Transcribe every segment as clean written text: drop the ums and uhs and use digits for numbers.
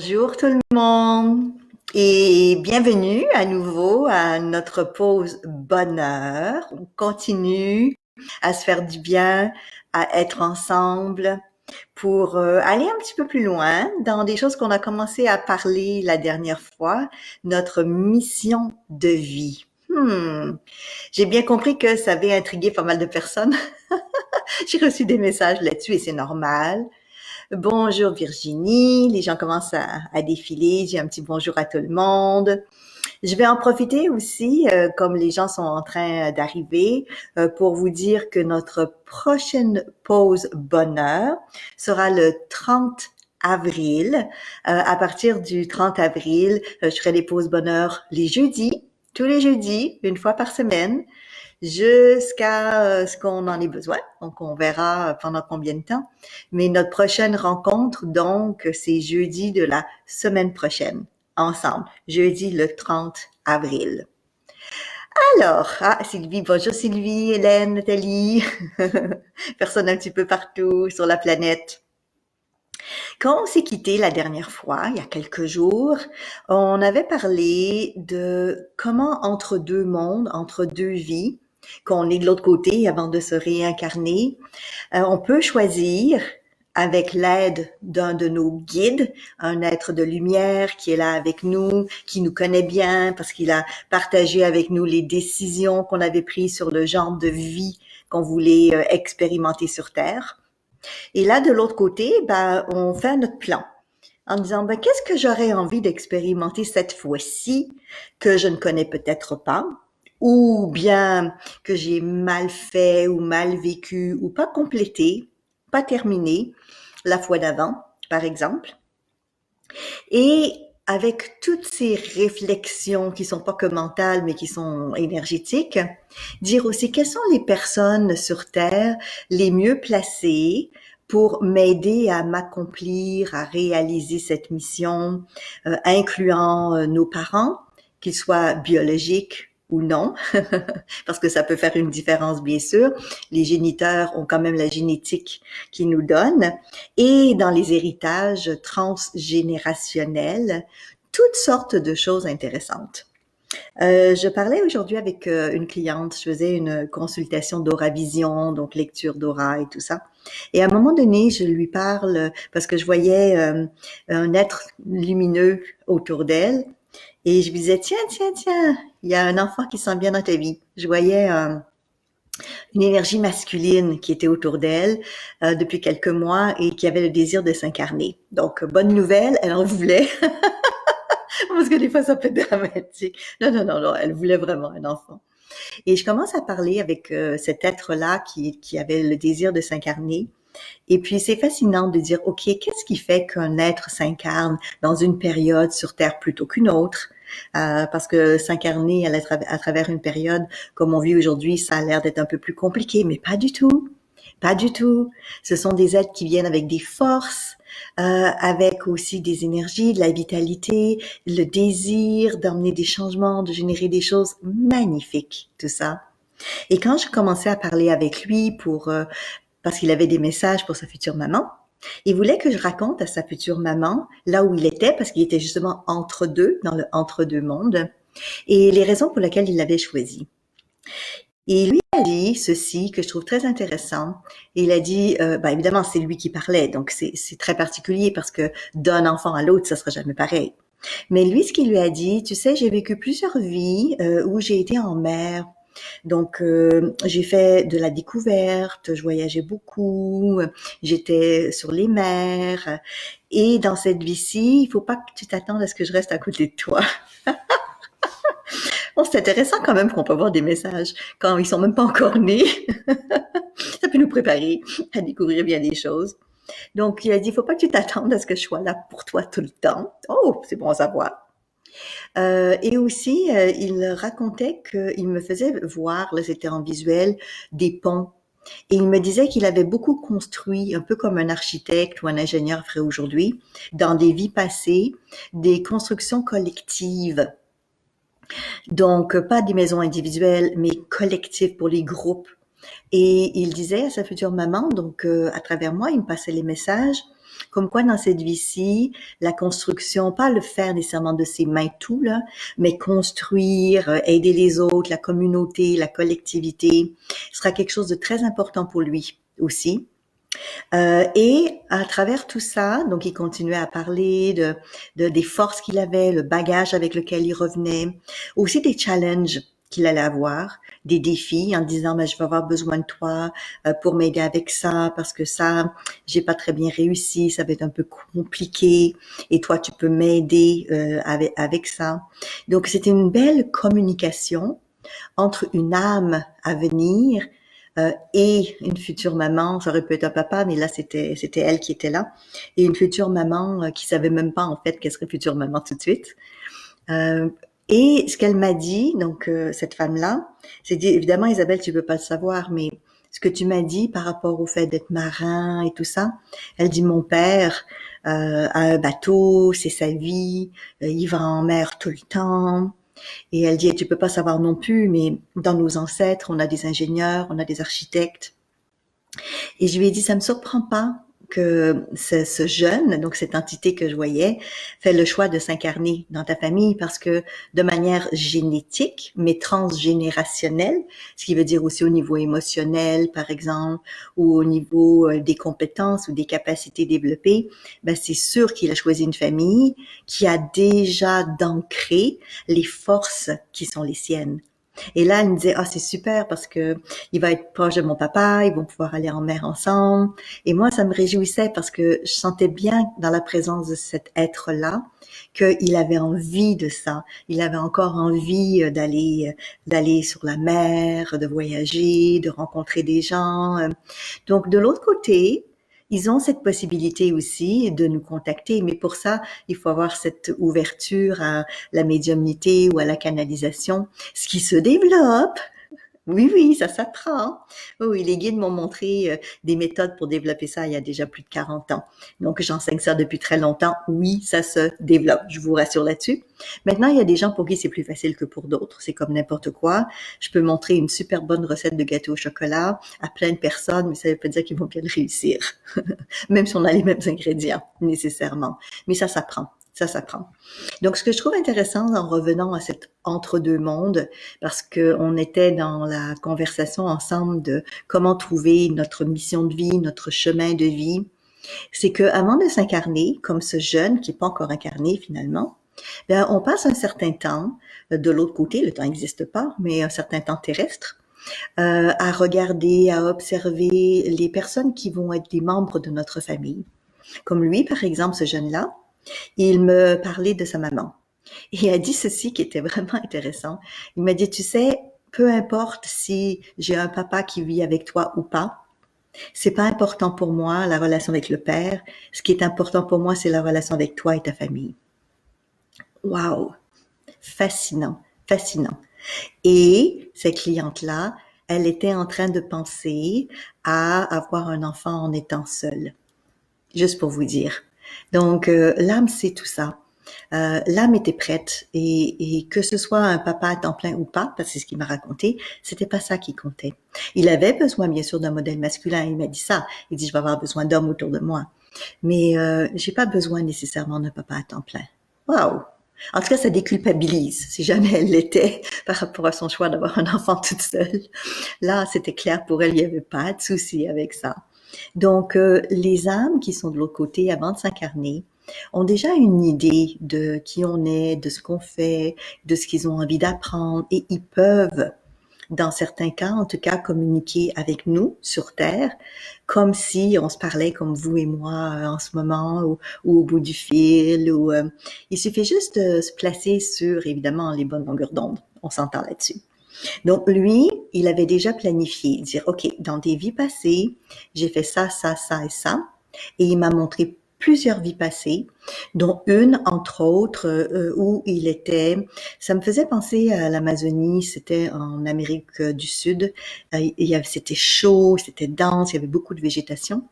Bonjour tout le monde et bienvenue à nouveau à notre pause bonheur. On continue à se faire du bien, à être ensemble pour aller un petit peu plus loin dans des choses qu'on a commencé à parler la dernière fois, notre mission de vie. J'ai bien compris que ça avait intrigué pas mal de personnes. J'ai reçu des messages là-dessus et c'est normal. Bonjour Virginie, les gens commencent à défiler, j'ai un petit bonjour à tout le monde. Je vais en profiter aussi, comme les gens sont en train d'arriver, pour vous dire que notre prochaine pause bonheur sera le 30 avril. À partir du 30 avril, je ferai les pauses bonheur les jeudis, tous les jeudis, une fois par semaine jusqu'à ce qu'on en ait besoin. Donc, on verra pendant combien de temps. Mais notre prochaine rencontre, donc, c'est jeudi de la semaine prochaine, ensemble, jeudi le 30 avril. Alors, Sylvie, bonjour Sylvie, Hélène, Nathalie, personne un petit peu partout sur la planète. Quand on s'est quitté la dernière fois, il y a quelques jours, on avait parlé de comment entre deux mondes, entre deux vies, qu'on est de l'autre côté avant de se réincarner, on peut choisir avec l'aide d'un de nos guides, un être de lumière qui est là avec nous, qui nous connaît bien parce qu'il a partagé avec nous les décisions qu'on avait prises sur le genre de vie qu'on voulait expérimenter sur Terre. Et là, de l'autre côté, on fait notre plan en disant, qu'est-ce que j'aurais envie d'expérimenter cette fois-ci que je ne connais peut-être pas, ou bien que j'ai mal fait ou mal vécu ou pas complété, pas terminé la fois d'avant, par exemple. Et avec toutes ces réflexions qui sont pas que mentales, mais qui sont énergétiques, dire aussi quelles sont les personnes sur Terre les mieux placées pour m'aider à m'accomplir, à réaliser cette mission, incluant nos parents, qu'ils soient biologiques ou non, parce que ça peut faire une différence, bien sûr. Les géniteurs ont quand même la génétique qu'ils nous donnent. Et dans les héritages transgénérationnels, toutes sortes de choses intéressantes. Je parlais aujourd'hui avec une cliente, je faisais une consultation d'aura vision, donc lecture d'aura et tout ça. Et à un moment donné, je lui parle parce que je voyais un être lumineux autour d'elle et je lui disais, tiens, il y a un enfant qui sent bien dans ta vie. Je voyais une énergie masculine qui était autour d'elle depuis quelques mois et qui avait le désir de s'incarner. Donc, bonne nouvelle, elle en voulait. Parce que des fois, ça peut être dramatique. Non, elle voulait vraiment un enfant. Et je commence à parler avec cet être-là qui avait le désir de s'incarner. Et puis, c'est fascinant de dire, OK, qu'est-ce qui fait qu'un être s'incarne dans une période sur Terre plutôt qu'une autre? Parce que s'incarner à travers une période comme on vit aujourd'hui, ça a l'air d'être un peu plus compliqué, mais pas du tout. Pas du tout. Ce sont des êtres qui viennent avec des forces, avec aussi des énergies, de la vitalité, le désir d'emmener des changements, de générer des choses magnifiques, tout ça. Et quand je commençais à parler avec lui parce qu'il avait des messages pour sa future maman, il voulait que je raconte à sa future maman là où il était, parce qu'il était justement entre deux, dans le entre-deux monde, et les raisons pour lesquelles il l'avait choisi. Et lui a dit ceci que je trouve très intéressant. Il a dit, évidemment, c'est lui qui parlait, donc c'est très particulier parce que d'un enfant à l'autre, ça sera jamais pareil. Mais lui, ce qu'il lui a dit, tu sais, j'ai vécu plusieurs vies où j'ai été en mer. Donc, j'ai fait de la découverte, je voyageais beaucoup, j'étais sur les mers. Et dans cette vie-ci, il faut pas que tu t'attendes à ce que je reste à côté de toi. Bon, c'est intéressant quand même qu'on peut avoir des messages quand ils sont même pas encore nés. Ça peut nous préparer à découvrir bien des choses. Donc, il a dit, il faut pas que tu t'attendes à ce que je sois là pour toi tout le temps. Oh, c'est bon à savoir. Et aussi, il racontait qu'il me faisait voir, là c'était en visuel, des ponts. Et il me disait qu'il avait beaucoup construit, un peu comme un architecte ou un ingénieur ferait aujourd'hui, dans des vies passées, des constructions collectives. Donc, pas des maisons individuelles, mais collectives pour les groupes. Et il disait à sa future maman, donc à travers moi, il me passait les messages, comme quoi dans cette vie-ci, la construction, pas le faire nécessairement de ses mains tout là, mais construire, aider les autres, la communauté, la collectivité, sera quelque chose de très important pour lui aussi. Et à travers tout ça, donc il continuait à parler des forces qu'il avait, le bagage avec lequel il revenait, aussi des challenges qu'il allait avoir, des défis en disant je vais avoir besoin de toi pour m'aider avec ça parce que ça j'ai pas très bien réussi, ça va être un peu compliqué et toi tu peux m'aider avec ça. Donc c'était une belle communication entre une âme à venir et une future maman, ça aurait pu être un papa, mais là c'était elle qui était là, et une future maman qui savait même pas en fait qu'elle serait future maman tout de suite. Euh, et ce qu'elle m'a dit, donc cette femme-là, c'est dit évidemment Isabelle, tu peux pas le savoir, mais ce que tu m'as dit par rapport au fait d'être marin et tout ça, elle dit mon père a un bateau, c'est sa vie, il va en mer tout le temps. Et elle dit, tu peux pas savoir non plus, mais dans nos ancêtres, on a des ingénieurs, on a des architectes. Et je lui ai dit, ça me surprend pas que ce jeune, donc cette entité que je voyais, fait le choix de s'incarner dans ta famille parce que de manière génétique, mais transgénérationnelle, ce qui veut dire aussi au niveau émotionnel, par exemple, ou au niveau des compétences ou des capacités développées, ben c'est sûr qu'il a choisi une famille qui a déjà d'ancrer les forces qui sont les siennes. Et là, elle me disait, ah, c'est super parce que il va être proche de mon papa, ils vont pouvoir aller en mer ensemble. Et moi, ça me réjouissait parce que je sentais bien dans la présence de cet être-là qu'il avait envie de ça. Il avait encore envie d'aller sur la mer, de voyager, de rencontrer des gens. Donc, de l'autre côté, ils ont cette possibilité aussi de nous contacter, mais pour ça, il faut avoir cette ouverture à la médiumnité ou à la canalisation, ce qui se développe. Oui, oui, ça s'apprend. Oui, oui, les guides m'ont montré des méthodes pour développer ça il y a déjà plus de 40 ans. Donc, j'enseigne ça depuis très longtemps. Oui, ça se développe, je vous rassure là-dessus. Maintenant, il y a des gens pour qui c'est plus facile que pour d'autres. C'est comme n'importe quoi. Je peux montrer une super bonne recette de gâteau au chocolat à plein de personnes, mais ça ne veut pas dire qu'ils vont bien le réussir. Même si on a les mêmes ingrédients, nécessairement. Mais ça s'apprend. Ça s'apprend. Donc, ce que je trouve intéressant en revenant à cet entre-deux mondes, parce qu'on était dans la conversation ensemble de comment trouver notre mission de vie, notre chemin de vie, c'est que avant de s'incarner, comme ce jeune qui n'est pas encore incarné finalement, ben, on passe un certain temps de l'autre côté, le temps n'existe pas, mais un certain temps terrestre, à regarder, à observer les personnes qui vont être des membres de notre famille. Comme lui, par exemple, ce jeune-là, il me parlait de sa maman. Et il a dit ceci qui était vraiment intéressant. Il m'a dit, tu sais, peu importe si j'ai un papa qui vit avec toi ou pas, c'est pas important pour moi la relation avec le père. Ce qui est important pour moi, c'est la relation avec toi et ta famille. Waouh! Fascinant, fascinant. Et cette cliente-là, elle était en train de penser à avoir un enfant en étant seule. Juste pour vous dire. Donc, l'âme, c'est tout ça. L'âme était prête et que ce soit un papa à temps plein ou pas, parce que c'est ce qu'il m'a raconté, c'était pas ça qui comptait. Il avait besoin, bien sûr, d'un modèle masculin. Il m'a dit ça. Il dit, je vais avoir besoin d'hommes autour de moi. Mais j'ai pas besoin nécessairement d'un papa à temps plein. Waouh! En tout cas, ça déculpabilise, si jamais elle l'était, par rapport à son choix d'avoir un enfant toute seule. Là, c'était clair pour elle, il n'y avait pas de souci avec ça. Donc, les âmes qui sont de l'autre côté avant de s'incarner ont déjà une idée de qui on est, de ce qu'on fait, de ce qu'ils ont envie d'apprendre et ils peuvent, dans certains cas, en tout cas, communiquer avec nous sur Terre, comme si on se parlait comme vous et moi en ce moment ou au bout du fil. Il suffit juste de se placer sur, évidemment, les bonnes longueurs d'onde. On s'entend là-dessus. Donc, lui, il avait déjà planifié, dire, OK, dans des vies passées, j'ai fait ça, ça, ça et ça. Et il m'a montré plusieurs vies passées, dont une, entre autres, où il était, ça me faisait penser à l'Amazonie, c'était en Amérique du Sud, c'était chaud, c'était dense, il y avait beaucoup de végétation,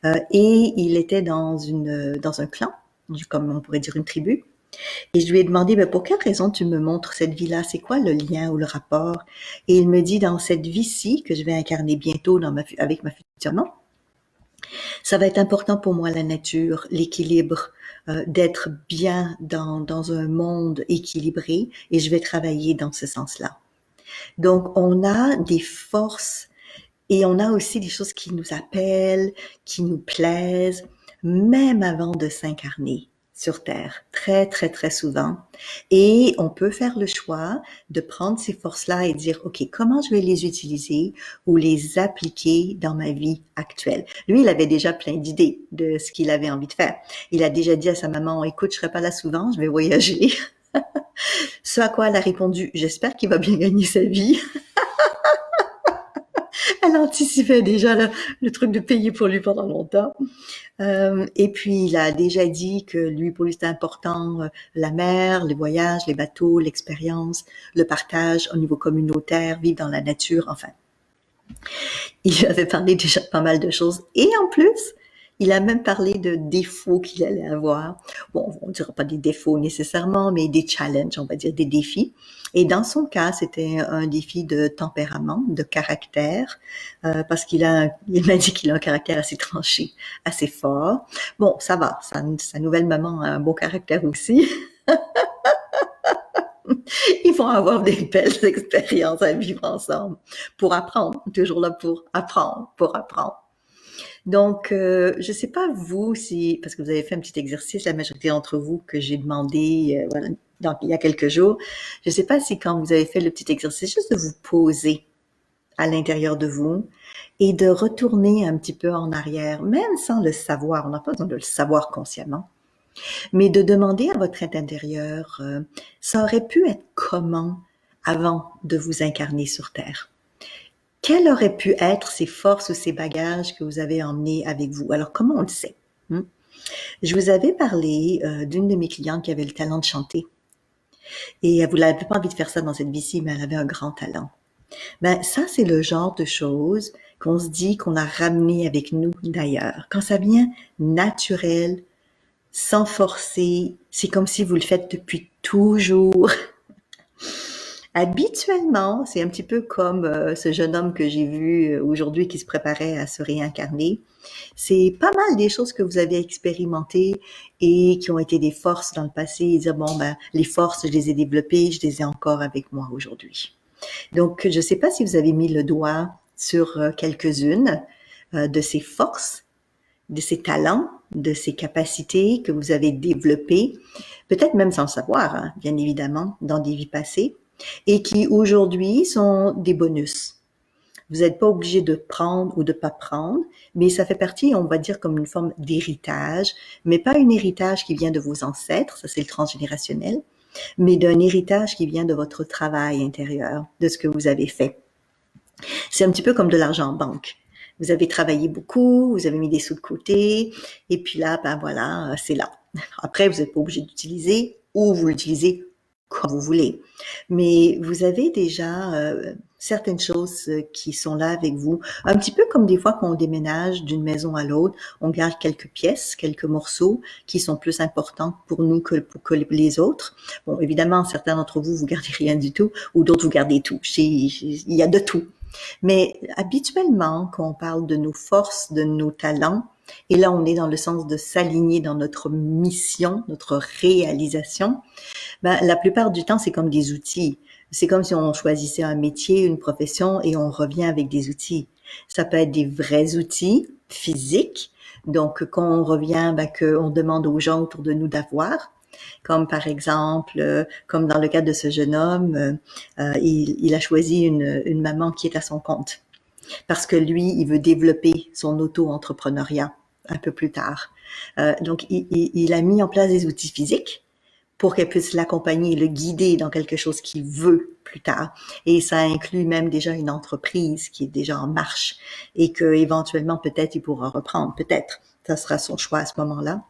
et il était dans un clan, comme on pourrait dire une tribu, Et je lui ai demandé, ben, pour quelle raison tu me montres cette vie-là? C'est quoi le lien ou le rapport? Et il me dit, dans cette vie-ci que je vais incarner bientôt avec ma future maman, ça va être important pour moi la nature, l'équilibre, d'être bien dans un monde équilibré et je vais travailler dans ce sens-là. Donc, on a des forces et on a aussi des choses qui nous appellent, qui nous plaisent, même avant de s'incarner sur Terre, très, très, très souvent. Et on peut faire le choix de prendre ces forces-là et dire, OK, comment je vais les utiliser ou les appliquer dans ma vie actuelle? Lui, il avait déjà plein d'idées de ce qu'il avait envie de faire. Il a déjà dit à sa maman, écoute, je serai pas là souvent, je vais voyager. Ce à quoi elle a répondu, j'espère qu'il va bien gagner sa vie. Elle anticipait déjà le truc de payer pour lui pendant longtemps. Et puis, il a déjà dit que lui, pour lui, c'était important la mer, les voyages, les bateaux, l'expérience, le partage au niveau communautaire, vivre dans la nature, enfin. Il avait parlé déjà pas mal de choses. Et en plus, il a même parlé de défauts qu'il allait avoir. Bon, on ne dira pas des défauts nécessairement, mais des challenges, on va dire des défis. Et dans son cas, c'était un défi de tempérament, de caractère, parce il m'a dit qu'il a un caractère assez tranché, assez fort. Bon, ça va, sa nouvelle maman a un beau caractère aussi. Ils vont avoir des belles expériences à vivre ensemble pour apprendre, toujours là pour apprendre, pour apprendre. Donc, je sais pas vous si, parce que vous avez fait un petit exercice, la majorité d'entre vous que j'ai demandé, voilà, donc il y a quelques jours, je sais pas si quand vous avez fait le petit exercice, juste de vous poser à l'intérieur de vous et de retourner un petit peu en arrière, même sans le savoir, on n'a pas besoin de le savoir consciemment, mais de demander à votre intérieur, ça aurait pu être comment avant de vous incarner sur Terre? Quelles auraient pu être ces forces ou ces bagages que vous avez emmenés avec vous? Alors, comment on le sait? Je vous avais parlé d'une de mes clientes qui avait le talent de chanter. Et elle n'avait pas envie de faire ça dans cette vie-ci, mais elle avait un grand talent. Ben, ça, c'est le genre de choses qu'on se dit qu'on a ramené avec nous d'ailleurs. Quand ça vient naturel, sans forcer, c'est comme si vous le faites depuis toujours. Habituellement, c'est un petit peu comme ce jeune homme que j'ai vu aujourd'hui qui se préparait à se réincarner. C'est pas mal des choses que vous avez expérimentées et qui ont été des forces dans le passé et dire, bon, ben, les forces, je les ai développées, je les ai encore avec moi aujourd'hui. Donc, je ne sais pas si vous avez mis le doigt sur quelques-unes de ces forces, de ces talents, de ces capacités que vous avez développées, peut-être même sans le savoir, hein, bien évidemment, dans des vies passées, et qui aujourd'hui sont des bonus. Vous n'êtes pas obligé de prendre ou de pas prendre, mais ça fait partie, on va dire, comme une forme d'héritage, mais pas un héritage qui vient de vos ancêtres, ça c'est le transgénérationnel, mais d'un héritage qui vient de votre travail intérieur, de ce que vous avez fait. C'est un petit peu comme de l'argent en banque. Vous avez travaillé beaucoup, vous avez mis des sous de côté, et puis là, ben voilà, c'est là. Après, vous n'êtes pas obligé d'utiliser ou vous l'utilisez comme vous voulez. Mais vous avez déjà certaines choses qui sont là avec vous. Un petit peu comme des fois quand on déménage d'une maison à l'autre, on garde quelques pièces, quelques morceaux qui sont plus importants pour nous que les autres. Bon, évidemment, certains d'entre vous, vous gardez rien du tout, ou d'autres, vous gardez tout. Il y a de tout. Mais habituellement, quand on parle de nos forces, de nos talents, et là on est dans le sens de s'aligner dans notre mission, notre réalisation, ben, la plupart du temps c'est comme des outils. C'est comme si on choisissait un métier, une profession et on revient avec des outils. Ça peut être des vrais outils physiques, donc quand on revient, ben, qu'on demande aux gens autour de nous d'avoir, comme par exemple, comme dans le cas de ce jeune homme, il a choisi une maman qui est à son compte parce que lui, il veut développer son auto-entrepreneuriat un peu plus tard. Donc, il a mis en place des outils physiques pour qu'elle puisse l'accompagner et le guider dans quelque chose qu'il veut plus tard. Et ça inclut même déjà une entreprise qui est déjà en marche et que éventuellement peut-être il pourra reprendre, peut-être. Ça sera son choix à ce moment-là.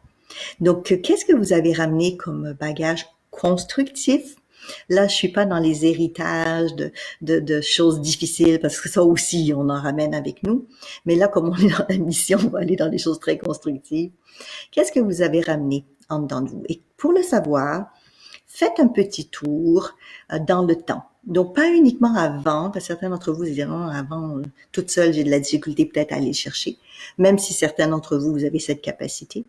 Donc, qu'est-ce que vous avez ramené comme bagage constructif? Là, je suis pas dans les héritages de choses difficiles parce que ça aussi, on en ramène avec nous. Mais là, comme on est dans la mission, on va aller dans les choses très constructives. Qu'est-ce que vous avez ramené en dedans de vous. Et pour le savoir, faites un petit tour dans le temps. Donc, pas uniquement avant, parce que certains d'entre vous diront, avant, toute seule, j'ai de la difficulté peut-être à aller le chercher, même si certains d'entre vous, vous avez cette capacité.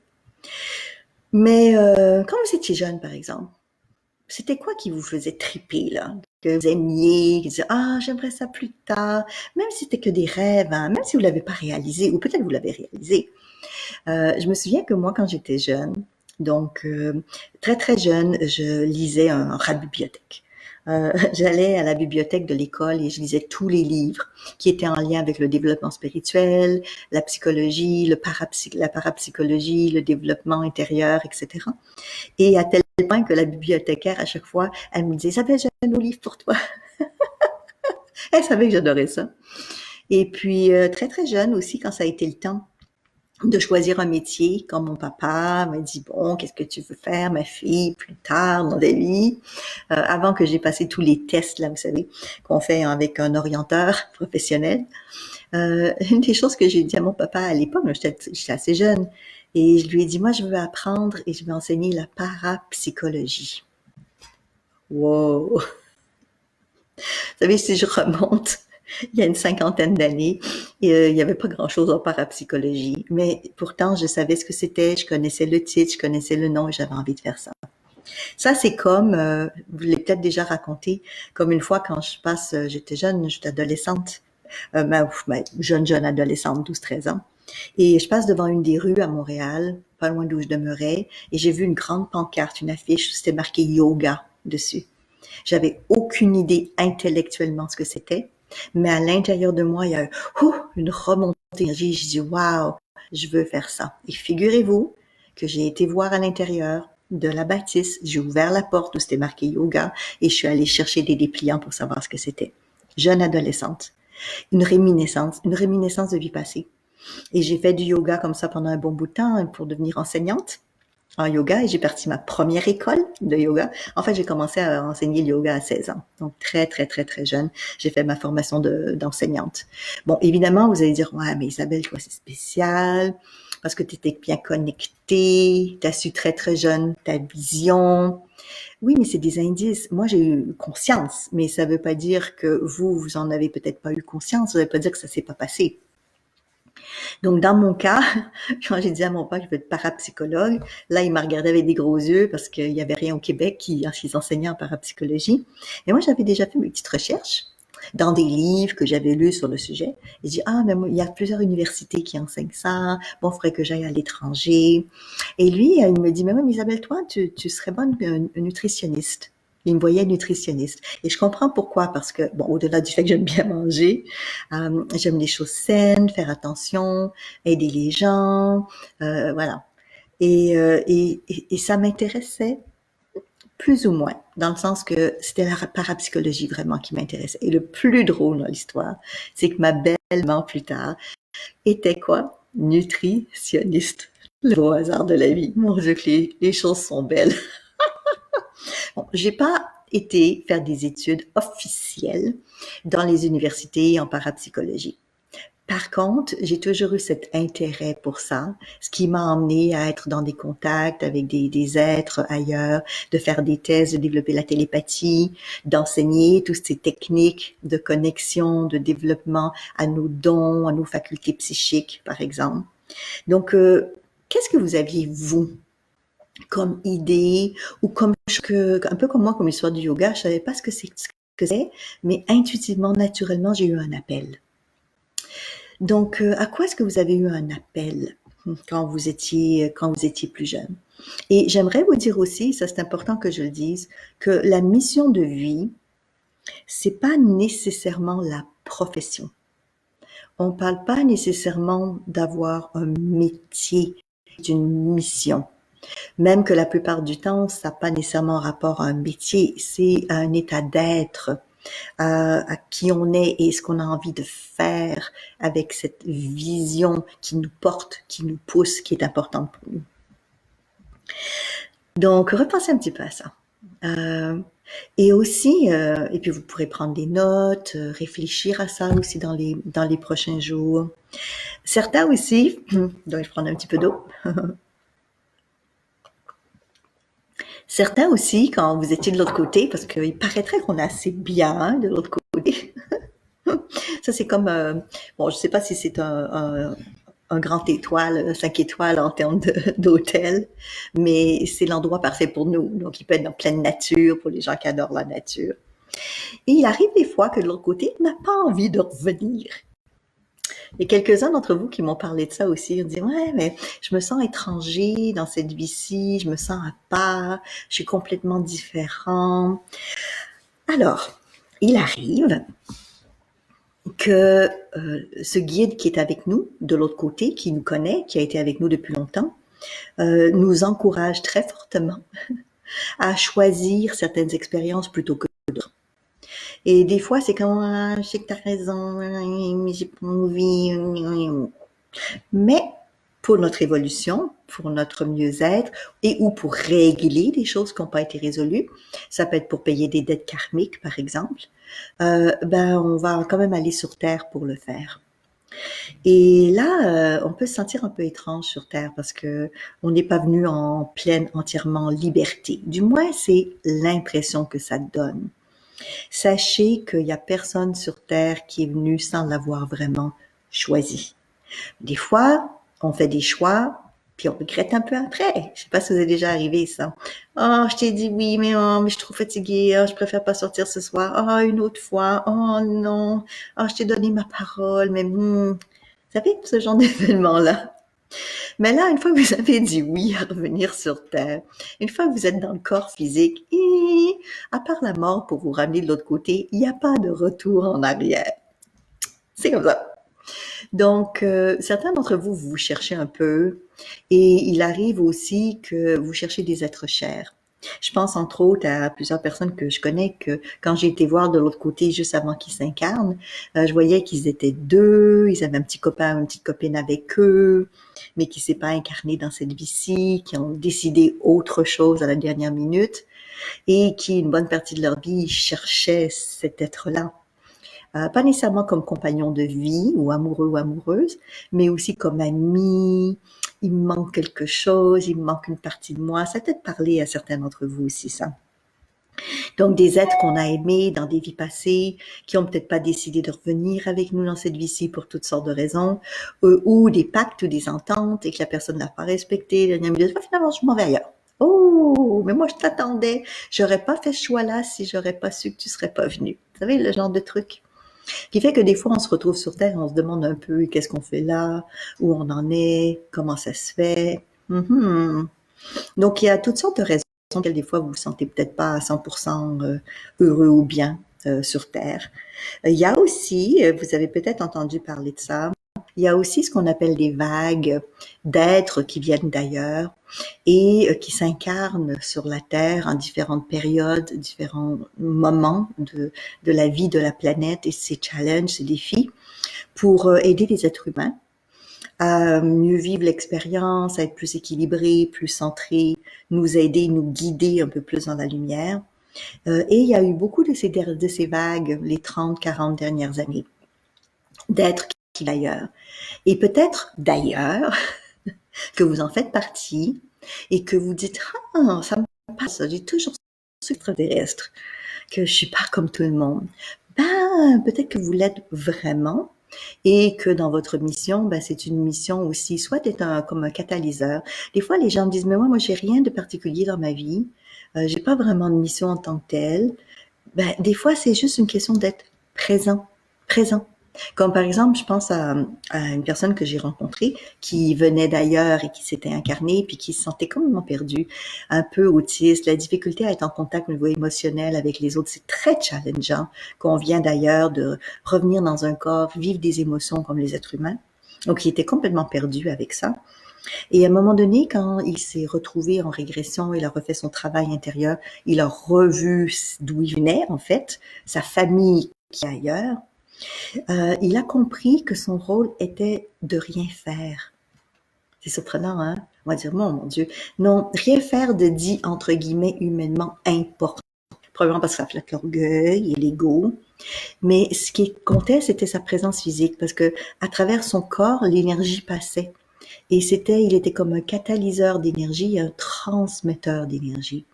Mais quand vous étiez jeune, par exemple, c'était quoi qui vous faisait triper, là? Que vous aimiez, que vous disiez, ah, j'aimerais ça plus tard, même si c'était que des rêves, hein, même si vous l'avez pas réalisé, ou peut-être vous l'avez réalisé. Je me souviens que moi, quand j'étais jeune, donc très très jeune, je lisais un rat de bibliothèque. J'allais à la bibliothèque de l'école et je lisais tous les livres qui étaient en lien avec le développement spirituel, la psychologie, la parapsychologie, le développement intérieur, etc. Et à tel point que la bibliothécaire, à chaque fois, elle me disait, Isabelle, j'ai un nouveau livre pour toi. Elle savait que j'adorais ça. Et puis, très très jeune aussi, quand ça a été le temps de choisir un métier, comme mon papa m'a dit, bon, qu'est-ce que tu veux faire, ma fille, plus tard dans ta vie, avant que j'ai passé tous les tests, là, vous savez, qu'on fait avec un orienteur professionnel. Une des choses que j'ai dit à mon papa à l'époque, j'étais assez jeune, et je lui ai dit, moi, je veux apprendre et je veux enseigner la parapsychologie. Wow! Vous savez, si je remonte il y a une cinquantaine d'années, il n'y avait pas grand-chose en parapsychologie, mais pourtant, je savais ce que c'était, je connaissais le titre, je connaissais le nom et j'avais envie de faire ça. Ça, c'est comme, vous l'avez peut-être déjà raconté, comme une fois quand j'étais jeune, j'étais adolescente, jeune adolescente, 12-13 ans, et je passe devant une des rues à Montréal, pas loin d'où je demeurais, et j'ai vu une grande pancarte, une affiche, où c'était marqué yoga dessus. J'avais aucune idée intellectuellement ce que c'était, mais à l'intérieur de moi, il y a une remontée d'énergie. Je dis, waouh, je veux faire ça. Et figurez-vous que j'ai été voir à l'intérieur de la bâtisse, j'ai ouvert la porte où c'était marqué yoga et je suis allée chercher des dépliants pour savoir ce que c'était. Jeune adolescente. Une réminiscence de vie passée. Et j'ai fait du yoga comme ça pendant un bon bout de temps pour devenir enseignante en yoga et j'ai parti ma première école de yoga. En fait, j'ai commencé à enseigner le yoga à 16 ans. Donc, très, très, très, très jeune. J'ai fait ma formation d'enseignante. Bon, évidemment, vous allez dire, ouais, mais Isabelle, toi, c'est spécial parce que tu étais bien connectée, tu as su très, très jeune ta vision. Oui, mais c'est des indices. Moi, j'ai eu conscience, mais ça veut pas dire que vous en avez peut-être pas eu conscience. Ça veut pas dire que ça s'est pas passé. Donc, dans mon cas, quand j'ai dit à mon père que je veux être parapsychologue, là, il m'a regardé avec des gros yeux parce qu'il n'y avait rien au Québec qui enseignait en parapsychologie. Et moi, j'avais déjà fait mes petites recherches dans des livres que j'avais lus sur le sujet. Et j'ai dit, ah, mais il y a plusieurs universités qui enseignent ça. Bon, il faudrait que j'aille à l'étranger. Et lui, il me dit, mais oui, Isabelle, toi, tu serais bonne nutritionniste. Il me voyait nutritionniste. Et je comprends pourquoi, parce que, bon, au-delà du fait que j'aime bien manger, j'aime les choses saines, faire attention, aider les gens, voilà. Et ça m'intéressait plus ou moins, dans le sens que c'était la parapsychologie vraiment qui m'intéressait. Et le plus drôle dans l'histoire, c'est que ma belle-mère plus tard était quoi? Nutritionniste. Le beau hasard de la vie. Mon Dieu, que les choses sont belles. Bon, j'ai pas été faire des études officielles dans les universités en parapsychologie. Par contre, j'ai toujours eu cet intérêt pour ça, ce qui m'a emmené à être dans des contacts avec des êtres ailleurs, de faire des thèses, de développer la télépathie, d'enseigner toutes ces techniques de connexion, de développement à nos dons, à nos facultés psychiques, par exemple. Donc, qu'est-ce que vous aviez, vous, comme idée ou comme un peu comme moi, comme l'histoire du yoga, je savais pas ce que c'est, mais intuitivement, naturellement, j'ai eu un appel. Donc, à quoi est-ce que vous avez eu un appel quand vous étiez plus jeune? Et j'aimerais vous dire aussi, ça c'est important que je le dise, que la mission de vie, c'est pas nécessairement la profession. On parle pas nécessairement d'avoir un métier, d'une mission. Même que la plupart du temps, ça n'a pas nécessairement rapport à un métier, c'est à un état d'être, à qui on est et ce qu'on a envie de faire avec cette vision qui nous porte, qui nous pousse, qui est importante pour nous. Donc, repensez un petit peu à ça. Et aussi, et puis vous pourrez prendre des notes, réfléchir à ça aussi dans les prochains jours. Certains aussi, donc je prends un petit peu d'eau. Certains aussi, quand vous étiez de l'autre côté, parce qu'il paraîtrait qu'on est assez bien de l'autre côté. Ça, c'est comme, bon, je sais pas si c'est un grand étoile, 5 étoiles en termes d'hôtel, mais c'est l'endroit parfait pour nous. Donc, il peut être en pleine nature pour les gens qui adorent la nature. Et il arrive des fois que de l'autre côté, on n'a pas envie de revenir. Il y a quelques-uns d'entre vous qui m'ont parlé de ça aussi. Ils me disent, ouais, mais je me sens étranger dans cette vie-ci, je me sens à part, je suis complètement différent. Alors, il arrive que ce guide qui est avec nous, de l'autre côté, qui nous connaît, qui a été avec nous depuis longtemps, nous encourage très fortement à choisir certaines expériences plutôt que d'autres. Et des fois, c'est comme, ah, je sais que t'as raison, mais j'ai pas envie. Mais pour notre évolution, pour notre mieux-être et ou pour régler des choses qui n'ont pas été résolues, ça peut être pour payer des dettes karmiques, par exemple, ben on va quand même aller sur Terre pour le faire. Et là, on peut se sentir un peu étrange sur Terre parce que on n'est pas venu en pleine, entièrement liberté. Du moins, c'est l'impression que ça donne. Sachez qu'il n'y a personne sur Terre qui est venu sans l'avoir vraiment choisi. Des fois, on fait des choix, puis on regrette un peu après. Je sais pas si vous est déjà arrivé ça. Oh, je t'ai dit oui, mais oh, mais je suis trop fatiguée. Oh, je préfère pas sortir ce soir. Oh, une autre fois. Oh non. Oh, je t'ai donné ma parole, mais vous savez, ce genre d'événement-là. Mais là, une fois que vous avez dit oui à revenir sur Terre, une fois que vous êtes dans le corps physique, et à part la mort pour vous ramener de l'autre côté, il n'y a pas de retour en arrière. C'est comme ça. Donc, certains d'entre vous, vous cherchez un peu et il arrive aussi que vous cherchez des êtres chers. Je pense entre autres à plusieurs personnes que je connais que quand j'ai été voir de l'autre côté juste avant qu'ils s'incarnent, je voyais qu'ils étaient deux, ils avaient un petit copain, une petite copine avec eux, mais qui s'est pas incarné dans cette vie-ci, qui ont décidé autre chose à la dernière minute et qui, une bonne partie de leur vie, cherchaient cet être-là. Pas nécessairement comme compagnon de vie ou amoureux ou amoureuse, mais aussi comme ami. Il me manque quelque chose, il me manque une partie de moi. Ça a peut-être parlé à certains d'entre vous aussi, ça. Donc, des êtres qu'on a aimés dans des vies passées, qui ont peut-être pas décidé de revenir avec nous dans cette vie-ci pour toutes sortes de raisons, ou des pactes ou des ententes et que la personne n'a pas respecté. La dernière minute, finalement, je m'en vais ailleurs. Oh, mais moi, je t'attendais. J'aurais pas fait ce choix-là si j'aurais pas su que tu serais pas venu. Vous savez, le genre de truc qui fait que des fois, on se retrouve sur Terre, on se demande un peu qu'est-ce qu'on fait là, où on en est, comment ça se fait. Mhm. Donc, il y a toutes sortes de raisons pour lesquelles des fois, vous vous sentez peut-être pas à 100% heureux ou bien sur Terre. Il y a aussi, vous avez peut-être entendu parler de ça, il y a aussi ce qu'on appelle des vagues d'êtres qui viennent d'ailleurs et qui s'incarnent sur la Terre en différentes périodes, différents moments de la vie de la planète et ces challenges, ces défis pour aider les êtres humains à mieux vivre l'expérience, à être plus équilibrés, plus centrés, nous aider, nous guider un peu plus dans la lumière. Et il y a eu beaucoup de ces vagues les 30, 40 dernières années d'êtres qui d'ailleurs. Et peut-être d'ailleurs que vous en faites partie et que vous dites ah ça me passe, j'ai toujours ce extraterrestre, que je suis pas comme tout le monde. Ben peut-être que vous l'êtes vraiment et que dans votre mission, ben c'est une mission aussi, soit d'être comme un catalyseur. Des fois les gens me disent mais moi j'ai rien de particulier dans ma vie, j'ai pas vraiment de mission en tant que telle. Ben des fois c'est juste une question d'être présent, présent. Comme par exemple, je pense à une personne que j'ai rencontrée qui venait d'ailleurs et qui s'était incarnée puis qui se sentait complètement perdue, un peu autiste, la difficulté à être en contact au niveau émotionnel avec les autres, c'est très challengeant qu'on vient d'ailleurs de revenir dans un corps, vivre des émotions comme les êtres humains. Donc, il était complètement perdu avec ça. Et à un moment donné, quand il s'est retrouvé en régression, il a refait son travail intérieur, il a revu d'où il venait, en fait, sa famille qui est ailleurs, il a compris que son rôle était de rien faire. C'est surprenant, hein? On va dire, mon Dieu. Non, rien faire de dit, entre guillemets, humainement important. Probablement parce que ça flatte l'orgueil et l'ego. Mais ce qui comptait, c'était sa présence physique, parce que à travers son corps, l'énergie passait. Et il était comme un catalyseur d'énergie, un transmetteur d'énergie.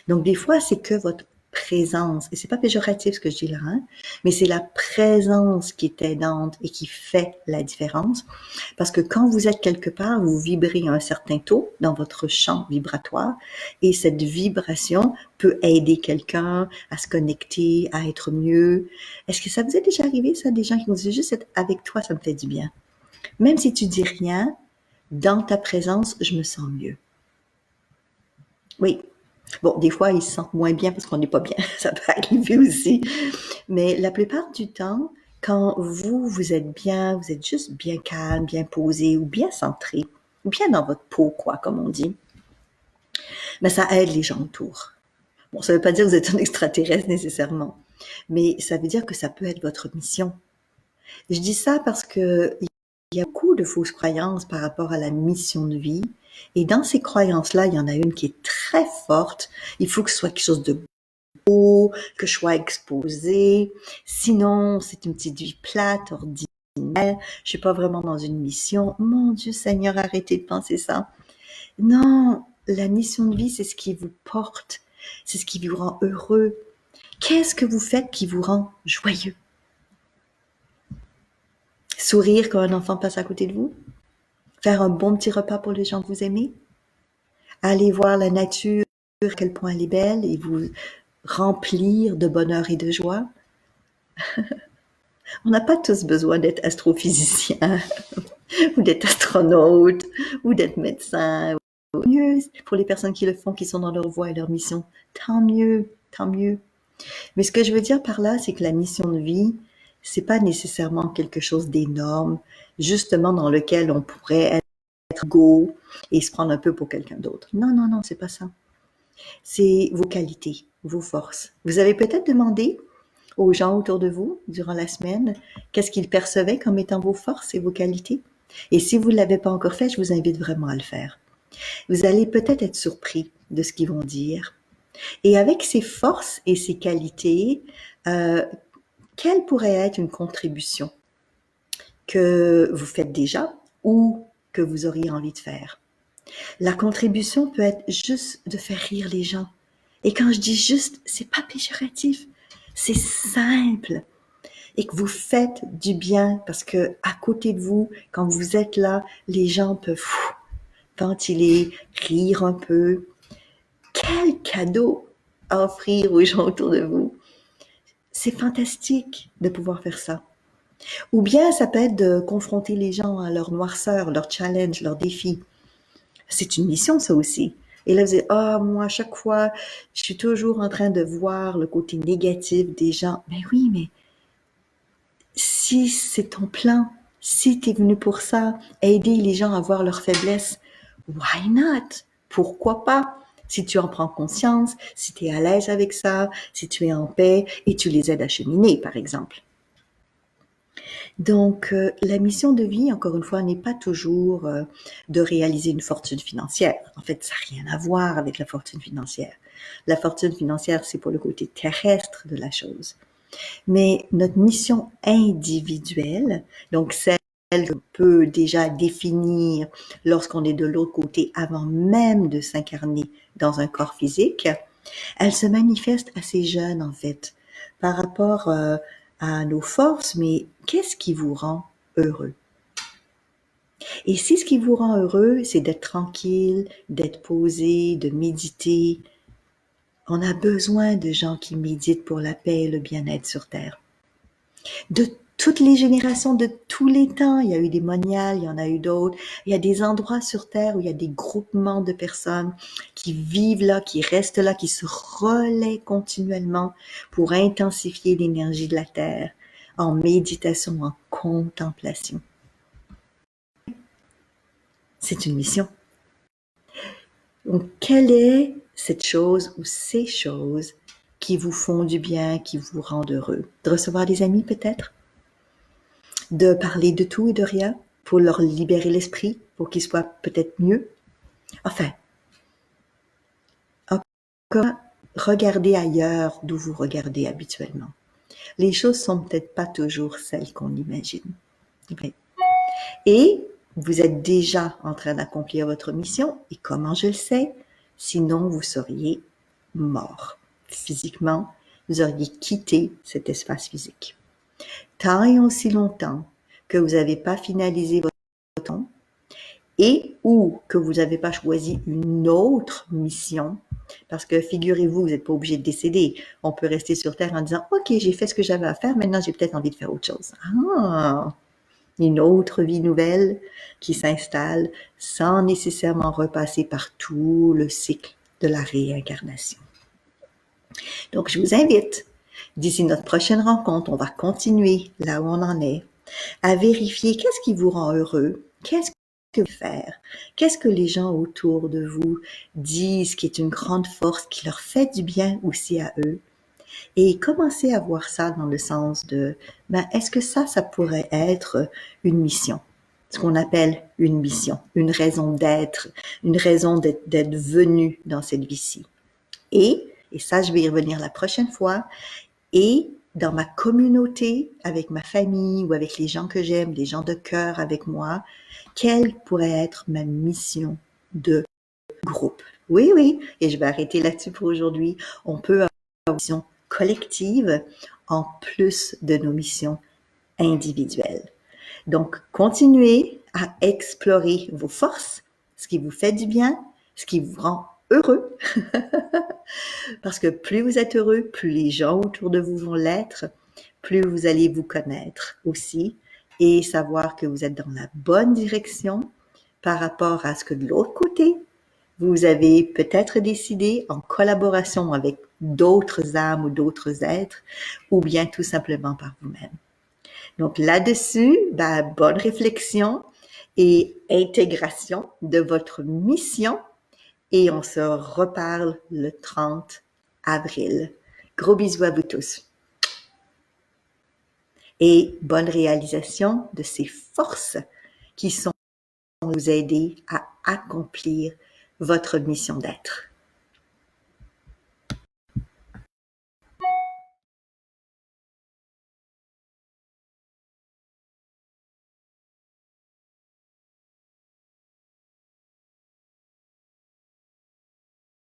Donc, des fois, c'est que votre présence, et c'est pas péjoratif ce que je dis là, hein, mais c'est la présence qui est aidante et qui fait la différence. Parce que quand vous êtes quelque part, vous vibrez à un certain taux dans votre champ vibratoire et cette vibration peut aider quelqu'un à se connecter, à être mieux. Est-ce que ça vous est déjà arrivé, ça, des gens qui vous disent juste être avec toi, ça me fait du bien. Même si tu dis rien, dans ta présence, je me sens mieux. Oui. Bon, des fois, ils se sentent moins bien parce qu'on n'est pas bien. Ça peut arriver aussi. Mais la plupart du temps, quand vous êtes bien, vous êtes juste bien calme, bien posé ou bien centré, ou bien dans votre peau, quoi, comme on dit, mais ça aide les gens autour. Bon, ça ne veut pas dire que vous êtes un extraterrestre nécessairement, mais ça veut dire que ça peut être votre mission. Je dis ça parce que il y a beaucoup de fausses croyances par rapport à la mission de vie. Et dans ces croyances-là, il y en a une qui est très forte. Il faut que ce soit quelque chose de beau, que je sois exposé. Sinon, c'est une petite vie plate, ordinaire. Je suis pas vraiment dans une mission. Mon Dieu Seigneur, arrêtez de penser ça. Non, la mission de vie, c'est ce qui vous porte. C'est ce qui vous rend heureux. Qu'est-ce que vous faites qui vous rend joyeux? Sourire quand un enfant passe à côté de vous? Faire un bon petit repas pour les gens que vous aimez? Aller voir la nature, à quel point elle est belle et vous remplir de bonheur et de joie? On n'a pas tous besoin d'être astrophysicien ou d'être astronaute ou d'être médecin. Mieux pour les personnes qui le font, qui sont dans leur voie et leur mission. Tant mieux, tant mieux. Mais ce que je veux dire par là, c'est que la mission de vie, c'est pas nécessairement quelque chose d'énorme, justement dans lequel on pourrait être go et se prendre un peu pour quelqu'un d'autre. Non, non, non, c'est pas ça. C'est vos qualités, vos forces. Vous avez peut-être demandé aux gens autour de vous durant la semaine qu'est-ce qu'ils percevaient comme étant vos forces et vos qualités. Et si vous ne l'avez pas encore fait, je vous invite vraiment à le faire. Vous allez peut-être être surpris de ce qu'ils vont dire. Et avec ces forces et ces qualités, quelle pourrait être une contribution que vous faites déjà ou que vous auriez envie de faire? La contribution peut être juste de faire rire les gens. Et quand je dis juste, c'est pas péjoratif. C'est simple. Et que vous faites du bien parce que à côté de vous, quand vous êtes là, les gens peuvent ventiler, rire un peu. Quel cadeau à offrir aux gens autour de vous. C'est fantastique de pouvoir faire ça. Ou bien ça peut être de confronter les gens à leur noirceur, leur challenge, leurs défis. C'est une mission, ça aussi. Et là, vous dites, ah, moi, à chaque fois, je suis toujours en train de voir le côté négatif des gens. Mais oui, mais si c'est ton plan, si tu es venu pour ça, aider les gens à voir leurs faiblesses, why not? Pourquoi pas? Si tu en prends conscience, si tu es à l'aise avec ça, si tu es en paix et tu les aides à cheminer, par exemple. Donc, la mission de vie, encore une fois, n'est pas toujours de réaliser une fortune financière. En fait, ça n'a rien à voir avec la fortune financière. La fortune financière, c'est pour le côté terrestre de la chose. Mais notre mission individuelle, donc celle qu'on peut déjà définir lorsqu'on est de l'autre côté avant même de s'incarner dans un corps physique, elle se manifeste assez jeune en fait par rapport à nos forces, mais qu'est-ce qui vous rend heureux? Et si ce qui vous rend heureux, c'est d'être tranquille, d'être posé, de méditer, on a besoin de gens qui méditent pour la paix et le bien-être sur Terre. De toutes les générations, de tous les temps, il y a eu des moniales, il y en a eu d'autres. Il y a des endroits sur Terre où il y a des groupements de personnes qui vivent là, qui restent là, qui se relaient continuellement pour intensifier l'énergie de la Terre en méditation, en contemplation. C'est une mission. Donc, quelle est cette chose ou ces choses qui vous font du bien, qui vous rendent heureux? De recevoir des amis peut-être? De parler de tout et de rien pour leur libérer l'esprit, pour qu'ils soient peut-être mieux. Enfin, encore, regardez ailleurs d'où vous regardez habituellement. Les choses sont peut-être pas toujours celles qu'on imagine. Et vous êtes déjà en train d'accomplir votre mission. Et comment je le sais? Sinon, vous sauriez mort. Physiquement, vous auriez quitté cet espace physique. Tant et aussi longtemps que vous n'avez pas finalisé votre temps et ou que vous n'avez pas choisi une autre mission, parce que figurez-vous, vous n'êtes pas obligé de décéder. On peut rester sur Terre en disant « Ok, j'ai fait ce que j'avais à faire, maintenant j'ai peut-être envie de faire autre chose. » Ah, une autre vie nouvelle qui s'installe sans nécessairement repasser par tout le cycle de la réincarnation. Donc, je vous invite, d'ici notre prochaine rencontre, on va continuer là où on en est, à vérifier qu'est-ce qui vous rend heureux, qu'est-ce que vous faire, qu'est-ce que les gens autour de vous disent qui est une grande force, qui leur fait du bien aussi à eux. Et commencez à voir ça dans le sens de, est-ce que ça pourrait être une mission? Ce qu'on appelle une mission, une raison d'être, une raison d'être venu dans cette vie-ci. Et ça, je vais y revenir la prochaine fois, et dans ma communauté, avec ma famille ou avec les gens que j'aime, les gens de cœur avec moi, quelle pourrait être ma mission de groupe? Oui, oui, et je vais arrêter là-dessus pour aujourd'hui. On peut avoir une mission collective en plus de nos missions individuelles. Donc, continuez à explorer vos forces, ce qui vous fait du bien, ce qui vous rend heureux. Parce que plus vous êtes heureux, plus les gens autour de vous vont l'être, plus vous allez vous connaître aussi et savoir que vous êtes dans la bonne direction par rapport à ce que de l'autre côté, vous avez peut-être décidé en collaboration avec d'autres âmes ou d'autres êtres, ou bien tout simplement par vous-même. Donc là-dessus, bonne réflexion et intégration de votre mission, et on se reparle le 30 avril. Gros bisous à vous tous. Et bonne réalisation de ces forces qui sont vous aider à accomplir votre mission d'être.